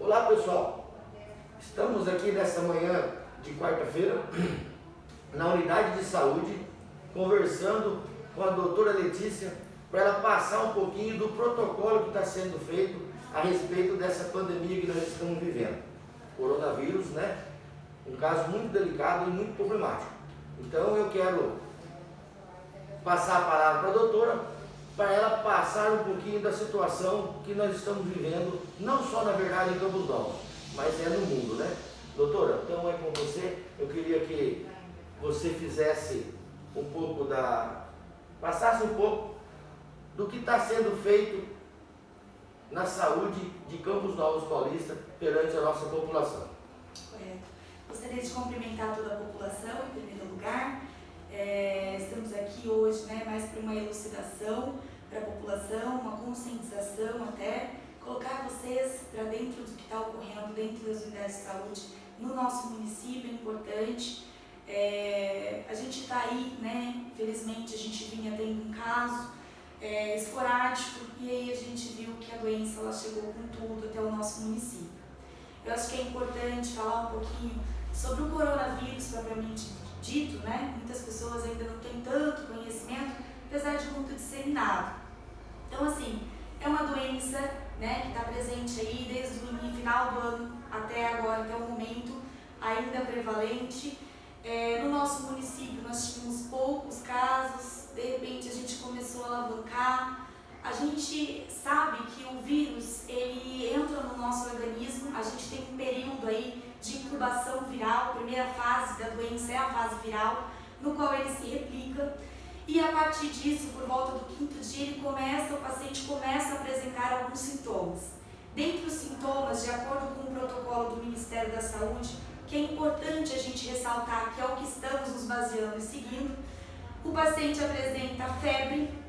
Olá pessoal, estamos aqui nesta manhã de quarta-feira na unidade de saúde conversando com a doutora Letícia para ela passar um pouquinho do protocolo que está sendo feito a respeito dessa pandemia que nós estamos vivendo. Coronavírus, né? Um caso muito delicado e muito problemático. Então eu quero passar a palavra para a doutora para ela passar um pouquinho da situação que nós estamos vivendo, não só na verdade em Campos Novos, mas é no mundo, né? Doutora, então é com você. Eu queria que você fizesse um pouco passasse um pouco do que está sendo feito na saúde de Campos Novos Paulista perante a nossa população. Correto. Gostaria de cumprimentar toda a população em primeiro lugar. Estamos aqui hoje, mais para uma elucidação para a população, uma conscientização até, colocar vocês para dentro do que está ocorrendo dentro das unidades de saúde no nosso município, é importante. A gente está aí, infelizmente a gente vinha tendo um caso esporádico e aí a gente viu que a doença ela chegou com tudo até o nosso município. Eu acho que é importante falar um pouquinho sobre o coronavírus propriamente dito, Muitas pessoas ainda não têm tanto conhecimento, apesar de muito disseminado. Então, assim, é uma doença, que está presente aí desde o final do ano até agora, até o momento, ainda prevalente. No nosso município nós tínhamos poucos casos, de repente a gente começou a alavancar. A gente sabe que o vírus, ele entra no nosso organismo, a gente tem um período aí de incubação viral, a primeira fase da doença é a fase viral, no qual ele se replica, e a partir disso, por volta do 5º dia, o paciente começa a apresentar alguns sintomas. Dentre os sintomas, de acordo com o protocolo do Ministério da Saúde, que é importante a gente ressaltar, que é o que estamos nos baseando e seguindo, o paciente apresenta febre,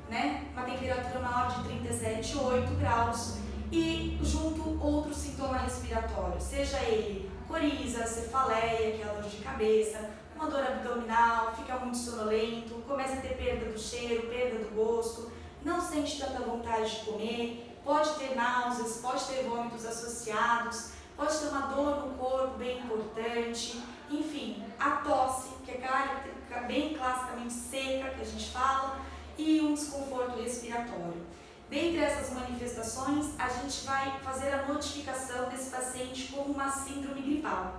uma temperatura maior de 37,8 graus e junto outro sintoma respiratório, seja ele coriza, cefaleia, que é a dor de cabeça, uma dor abdominal, fica muito sonolento, começa a ter perda do cheiro, perda do gosto, não sente tanta vontade de comer, pode ter náuseas, pode ter vômitos associados, pode ter uma dor no corpo bem importante, enfim, a tosse, que é bem classicamente seca, que a gente fala, e um desconforto respiratório. Dentre essas manifestações, a gente vai fazer a notificação desse paciente como uma síndrome gripal.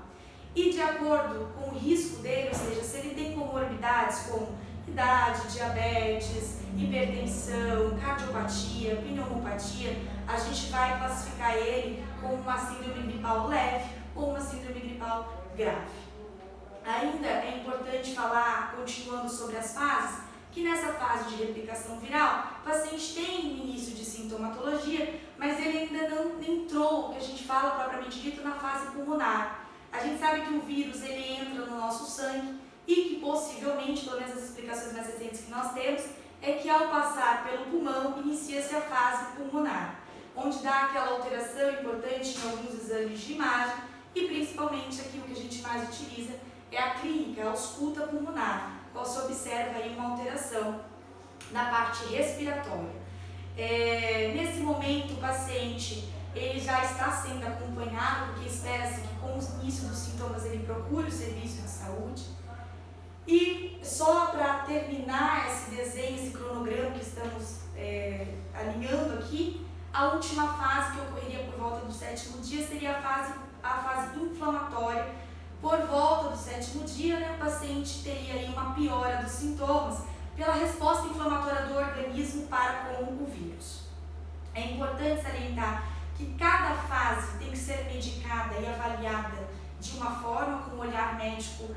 E de acordo com o risco dele, ou seja, se ele tem comorbidades como idade, diabetes, hipertensão, cardiopatia, pneumopatia, a gente vai classificar ele como uma síndrome gripal leve ou uma síndrome gripal grave. Ainda é importante falar, continuando sobre as fases, que nessa fase de replicação viral, o paciente tem início de sintomatologia, mas ele ainda não entrou, o que a gente fala propriamente dito, na fase pulmonar. A gente sabe que o vírus ele entra no nosso sangue e que possivelmente, pelo menos as explicações mais recentes que nós temos, é que ao passar pelo pulmão, inicia-se a fase pulmonar, onde dá aquela alteração importante em alguns exames de imagem e principalmente aqui o que a gente mais utiliza é a clínica, a ausculta pulmonar, qual se observa aí uma alteração na parte respiratória. Nesse momento o paciente ele já está sendo acompanhado, porque espera-se que com o início dos sintomas ele procure o serviço de saúde. E só para terminar esse desenho, esse cronograma que estamos alinhando aqui, a última fase que ocorreria por volta do 7º dia seria a fase inflamatória. Por volta do 7º dia, o paciente teria aí uma piora dos sintomas pela resposta inflamatória do organismo para com o vírus. É importante salientar que cada fase tem que ser medicada e avaliada de uma forma, com um olhar médico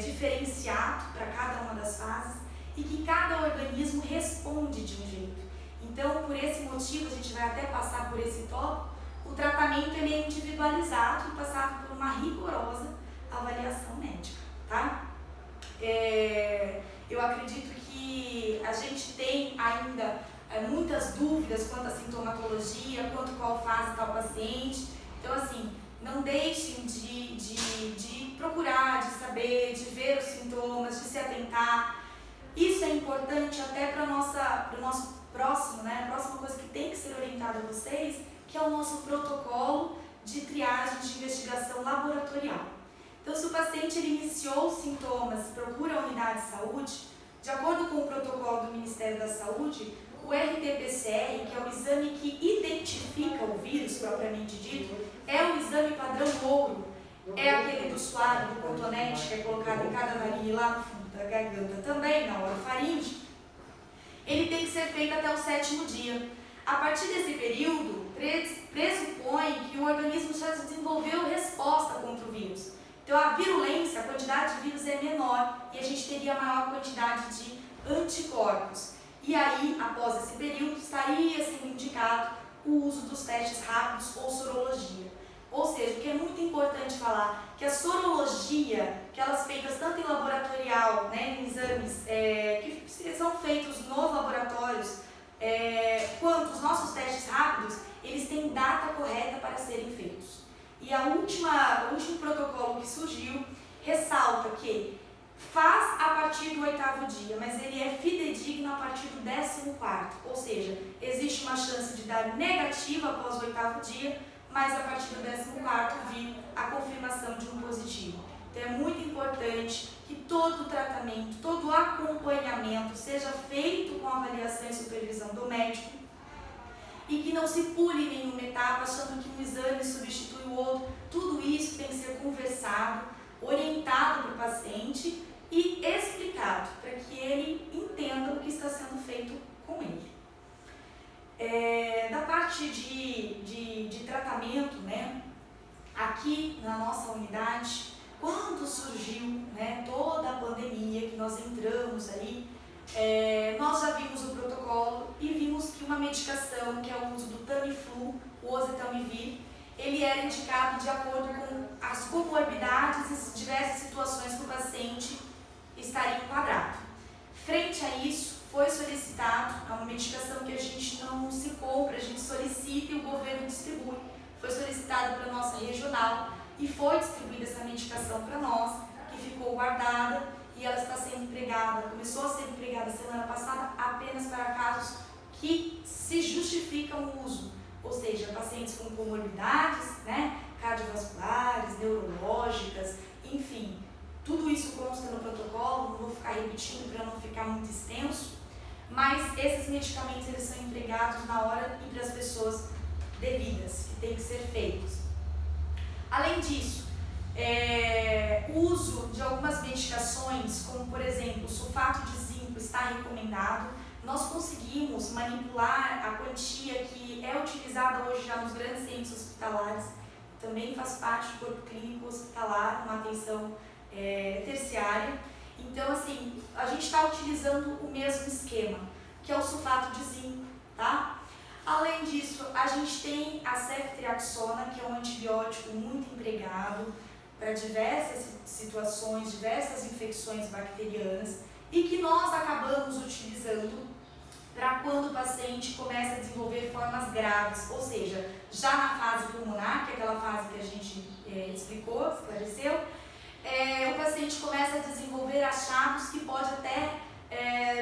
diferenciado para cada uma das fases e que cada organismo responde de um jeito. Então, por esse motivo, a gente vai até passar por esse tópico, o tratamento ele é individualizado e passado por uma rigorosa avaliação médica, tá? Eu acredito que a gente tem ainda muitas dúvidas quanto à sintomatologia, quanto qual fase está o paciente. Então, assim, não deixem de procurar, de saber, de ver os sintomas, de se atentar. Isso é importante até para o nosso próximo, a próxima coisa que tem que ser orientada a vocês, que é o nosso protocolo de triagem paciente ele iniciou os sintomas, procura a unidade de saúde, de acordo com o protocolo do Ministério da Saúde, o RT-PCR, que é o exame que identifica o vírus propriamente dito, é o exame padrão ouro. É aquele do suave, do cotonete, que é colocado em cada narina lá no fundo da garganta, também na orofaringe. Ele tem que ser feito até o 7º dia. A partir desse período, pressupõe que o organismo já desenvolveu resposta contra o vírus. Então a virulência, a quantidade de vírus é menor e a gente teria maior quantidade de anticorpos. E aí, após esse período, estaria sendo indicado o uso dos testes rápidos ou sorologia. Ou seja, o que é muito importante falar, que a sorologia, aquelas feitas tanto em laboratorial, né, em exames que são feitos nos laboratórios, quanto os nossos testes rápidos, eles têm data correta para serem feitos. E o último protocolo que surgiu ressalta que faz a partir do 8º dia, mas ele é fidedigno a partir do 14º, ou seja, existe uma chance de dar negativa após o 8º dia, mas a partir do 14º vir a confirmação de um positivo. Então é muito importante que todo o tratamento, todo o acompanhamento seja feito com avaliação e supervisão do médico e que não se pule nenhuma etapa achando que um exame substitui o outro. Tudo isso tem que ser conversado, orientado para o paciente e explicado para que ele entenda o que está sendo feito com ele. Da parte de tratamento, né, aqui na nossa unidade, quando surgiu, né, toda a pandemia que nós entramos aí, nós já vimos o protocolo e vimos que uma medicação, que é o uso do Tamiflu, o oseltamivir, ele era indicado de acordo com as comorbidades e diversas situações que o paciente estaria enquadrado. Frente a isso, foi solicitado, é uma medicação que a gente não se compra, a gente solicita e o governo distribui. Foi solicitado para a nossa regional e foi distribuída essa medicação para nós, que ficou guardada e ela está sendo empregada, começou a ser empregada semana passada apenas para casos que se justificam o uso, ou seja, pacientes com comorbidades, né, cardiovasculares, neurológicas, enfim, tudo isso consta no protocolo, não vou ficar repetindo para não ficar muito extenso, mas esses medicamentos eles são empregados na hora e para as pessoas devidas, que tem que ser feitos. Além disso, o uso de algumas medicações, como por exemplo o sulfato de zinco está recomendado. Nós conseguimos manipular a quantia que é utilizada hoje já nos grandes centros hospitalares, também faz parte do corpo clínico hospitalar, uma atenção terciária. Então, assim, a gente está utilizando o mesmo esquema, que é o sulfato de zinco, tá? Além disso, a gente tem a ceftriaxona, que é um antibiótico muito empregado para diversas situações, diversas infecções bacterianas e que nós acabamos utilizando para quando o paciente começa a desenvolver formas graves, ou seja, já na fase pulmonar, que é aquela fase que a gente explicou, esclareceu, o paciente começa a desenvolver achados que pode até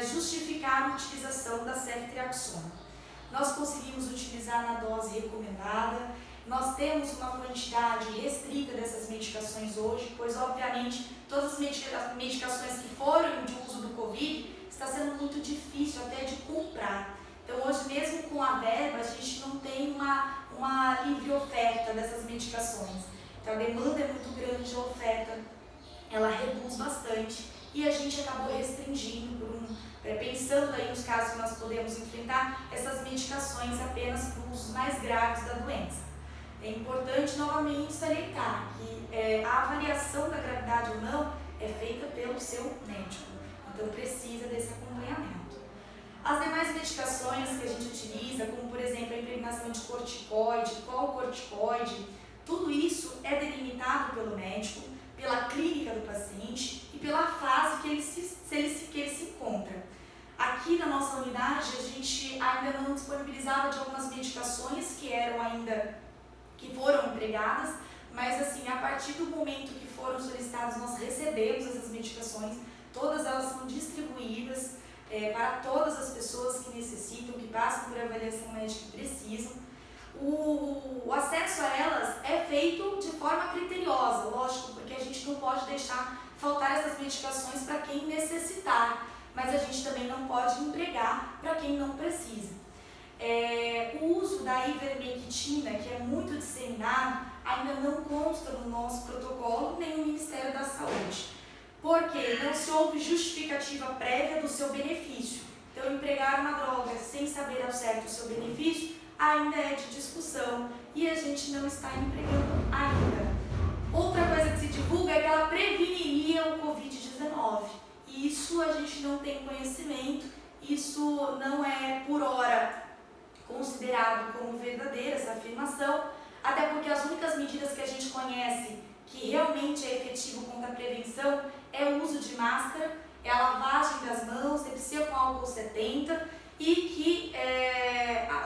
justificar a utilização da ceftriaxona. Nós conseguimos utilizar na dose recomendada, nós temos uma quantidade restrita dessas medicações hoje, pois obviamente todas as medicações que foram de uso do Covid está sendo muito difícil até de comprar. Então hoje mesmo com a verba a gente não tem uma livre oferta dessas medicações. Então a demanda é muito grande, a oferta ela reduz bastante e a gente acabou restringindo pensando aí nos casos que nós podemos enfrentar, essas medicações apenas para usos mais graves da doença. É importante novamente salientar que a avaliação da gravidade ou não é feita pelo seu médico, então precisa desse acompanhamento. As demais medicações que a gente utiliza, como por exemplo a impregnação de corticoide, qual corticoide, tudo isso é delimitado pelo médico, pela clínica do paciente e pela fase que ele se encontra. Aqui na nossa unidade a gente ainda não disponibilizava de algumas medicações que foram empregadas, mas assim, a partir do momento que foram solicitadas, nós recebemos essas medicações, todas elas são distribuídas para todas as pessoas que necessitam, que passam por avaliação médica e precisam. O acesso a elas é feito de forma criteriosa, lógico, porque a gente não pode deixar faltar essas medicações para quem necessitar, mas a gente também não pode empregar para quem não precisa. O uso da ivermectina, que é muito disseminado, ainda não consta no nosso protocolo nem no Ministério da Saúde, porque não se houve justificativa prévia do seu benefício. Então, empregar uma droga sem saber ao certo o seu benefício ainda é de discussão e a gente não está empregando ainda. Outra coisa que se divulga é que ela preveniria o Covid-19. Isso a gente não tem conhecimento, isso não é por hora considerado como verdadeira essa afirmação, até porque as únicas medidas que a gente conhece que realmente é efetivo contra a prevenção é o uso de máscara, é a lavagem das mãos, sepsia com álcool 70 e que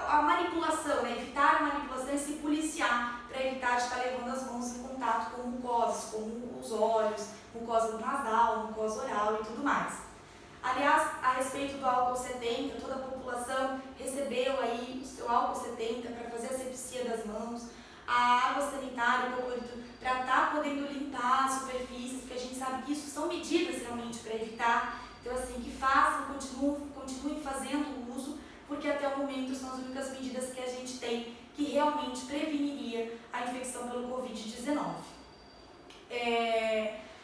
a manipulação, né, evitar a manipulação e se policiar para evitar de estar levando as mãos em contato com mucosas, como os olhos, mucosa nasal, mucosa oral e tudo mais. Aliás, a respeito do álcool 70, toda a população recebeu aí o seu álcool 70 para fazer a sepsia das mãos, a água sanitária, para estar podendo limpar as superfícies, porque a gente sabe que isso são medidas realmente para evitar. Então, assim, que façam, continuem fazendo o uso, porque até o momento são as únicas medidas que a gente tem que realmente preveniria a infecção pelo Covid-19.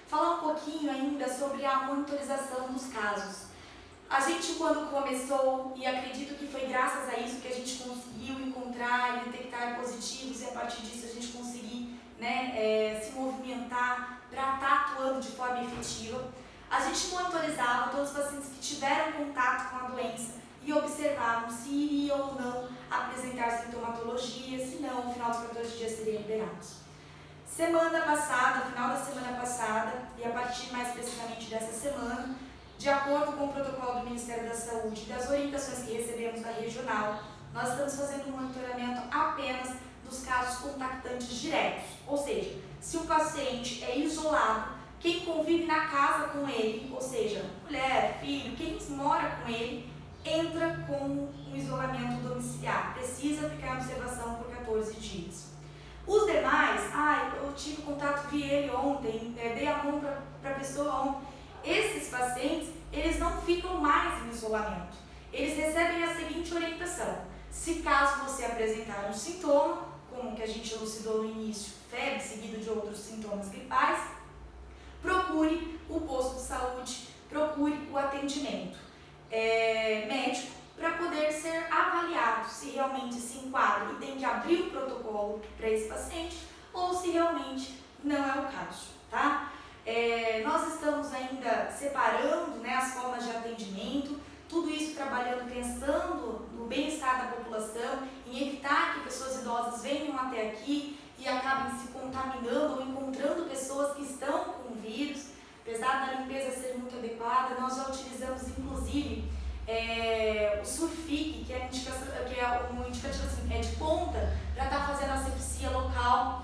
Falar um pouquinho ainda sobre a monitorização dos casos. A gente, quando começou, e acredito que foi graças a isso que a gente conseguiu encontrar e detectar positivos, e a partir disso a gente conseguir, né, se movimentar para estar atuando de forma efetiva, a gente monitorizava todos os pacientes que tiveram contato com a doença e observavam se iriam ou não apresentar sintomatologia, se não, no final dos 14 dias seriam liberados. Semana passada, final da semana passada, e a partir mais precisamente dessa semana, de acordo com o protocolo do Ministério da Saúde e das orientações que recebemos da regional, nós estamos fazendo um monitoramento apenas dos casos contactantes diretos. Ou seja, se o paciente é isolado, quem convive na casa com ele, ou seja, mulher, filho, quem mora com ele, entra com um isolamento domiciliar. Precisa ficar em observação por 14 dias. Os demais, eu tive contato, vi ele ontem, dei a mão para a pessoa ontem. Esses pacientes, eles não ficam mais em isolamento. Eles recebem a seguinte orientação: se caso você apresentar um sintoma, como que a gente elucidou no início, febre seguido de outros sintomas gripais, procure o posto de saúde, procure o atendimento médico para poder ser avaliado se realmente se enquadra e tem que abrir o protocolo para esse paciente ou se realmente não é o caso, tá? Nós estamos ainda separando, né, as formas de atendimento, tudo isso trabalhando, pensando no bem-estar da população, em evitar que pessoas idosas venham até aqui e acabem se contaminando ou encontrando pessoas que estão com o vírus. Apesar da limpeza ser muito adequada, nós já utilizamos inclusive o Surfic, que é um indicativo assim, de ponta, para estar fazendo a asepsia local,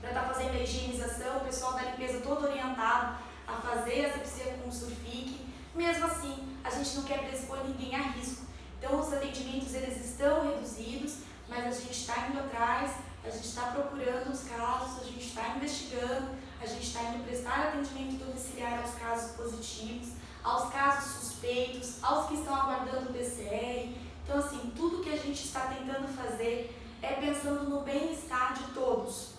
para estar fazendo a higienização, o pessoal da limpeza todo orientado a fazer a asepsia com o Surfic. Mesmo assim, a gente não quer predispor ninguém a risco. Então, os atendimentos eles estão reduzidos, mas a gente está indo atrás, a gente está procurando os casos, a gente está investigando, a gente está indo prestar atendimento domiciliar aos casos positivos, aos casos suspeitos, aos que estão aguardando o PCR. Então, assim, tudo que a gente está tentando fazer é pensando no bem-estar de todos.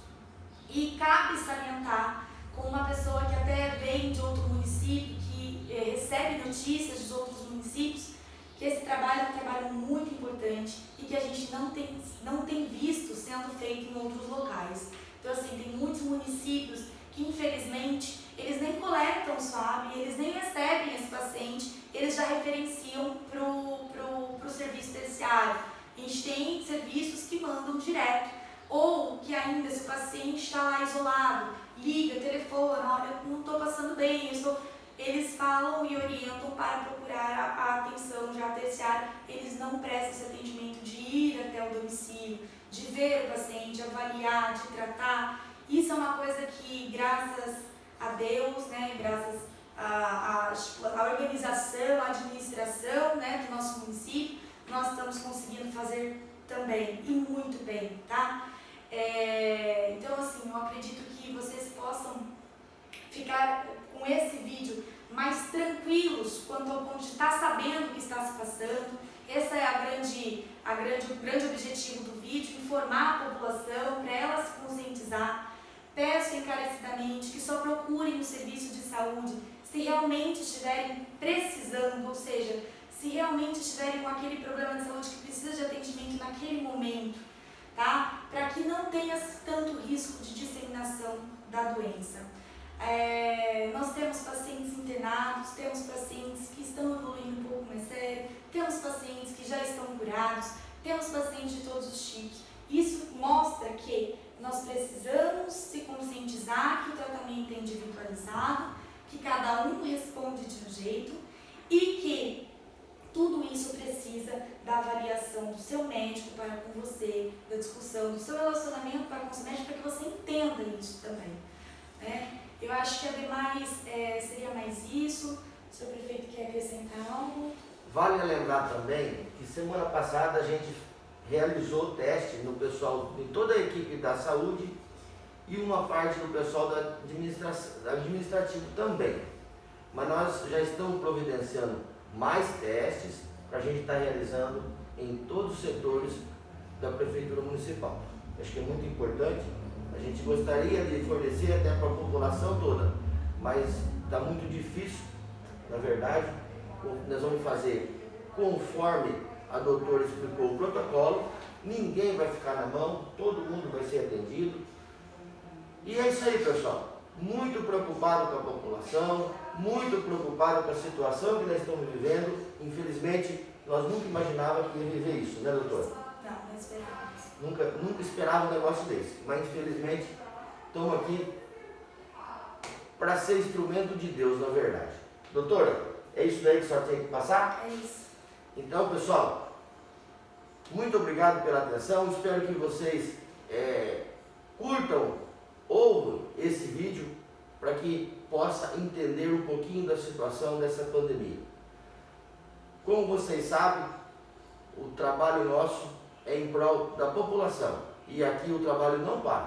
E cabe salientar, com uma pessoa que até vem de outro município, que recebe notícias dos outros municípios, que esse trabalho é um trabalho muito importante e que a gente não tem visto sendo feito em outros locais. Então, assim, tem muitos municípios que, infelizmente, eles nem coletam o SWAB, eles nem recebem esse paciente, eles já referenciam para o serviço terciário. A gente tem serviços que mandam direto, ou que ainda, se o paciente está lá isolado, liga, telefona, olha, eu não estou passando bem, eles falam e orientam para procurar a atenção já terciária. Eles não prestam esse atendimento de ir até o domicílio, de ver o paciente, avaliar, de tratar. Isso é uma coisa que, graças a Deus, né, graças à organização, à administração, né, do nosso município, nós estamos conseguindo fazer também, e muito bem, tá? Então, assim, mais tranquilos quanto ao ponto de estar sabendo o que está se passando. Esse é o grande objetivo do vídeo, informar a população, para ela se conscientizar. Peço encarecidamente que só procurem o serviço de saúde se realmente estiverem precisando, ou seja, se realmente estiverem com aquele problema de saúde que precisa de atendimento naquele momento, tá? Para que não tenha tanto risco de disseminação da doença. Nós temos pacientes internados, temos pacientes que estão evoluindo um pouco mais sério, temos pacientes que já estão curados, temos pacientes de todos os tipos. Isso mostra que nós precisamos se conscientizar que o tratamento é individualizado, que cada um responde de um jeito e que tudo isso precisa da avaliação do seu médico para com você, da discussão do seu relacionamento para com o seu médico, para que você entenda isso também, né? Eu acho que ademais seria mais isso. O senhor prefeito quer acrescentar algo? Vale lembrar também que semana passada a gente realizou teste no pessoal, em toda a equipe da saúde e uma parte do pessoal da administrativo também. Mas nós já estamos providenciando mais testes para a gente estar realizando em todos os setores da Prefeitura Municipal. Acho que é muito importante. A gente gostaria de fornecer até para a população toda, mas está muito difícil, na verdade. Nós vamos fazer conforme a doutora explicou o protocolo, ninguém vai ficar na mão, todo mundo vai ser atendido. E é isso aí, pessoal. Muito preocupado com a população, muito preocupado com a situação que nós estamos vivendo. Infelizmente, nós nunca imaginávamos que ia viver isso, né, doutora? Não esperávamos. Nunca esperava um negócio desse, mas infelizmente estamos aqui para ser instrumento de Deus, na verdade. Doutora, é isso daí que a senhora tem que passar? É isso. Então, pessoal, muito obrigado pela atenção. Espero que vocês curtam ou esse vídeo para que possa entender um pouquinho da situação dessa pandemia. Como vocês sabem, o trabalho nosso é em prol da população e aqui o trabalho não para.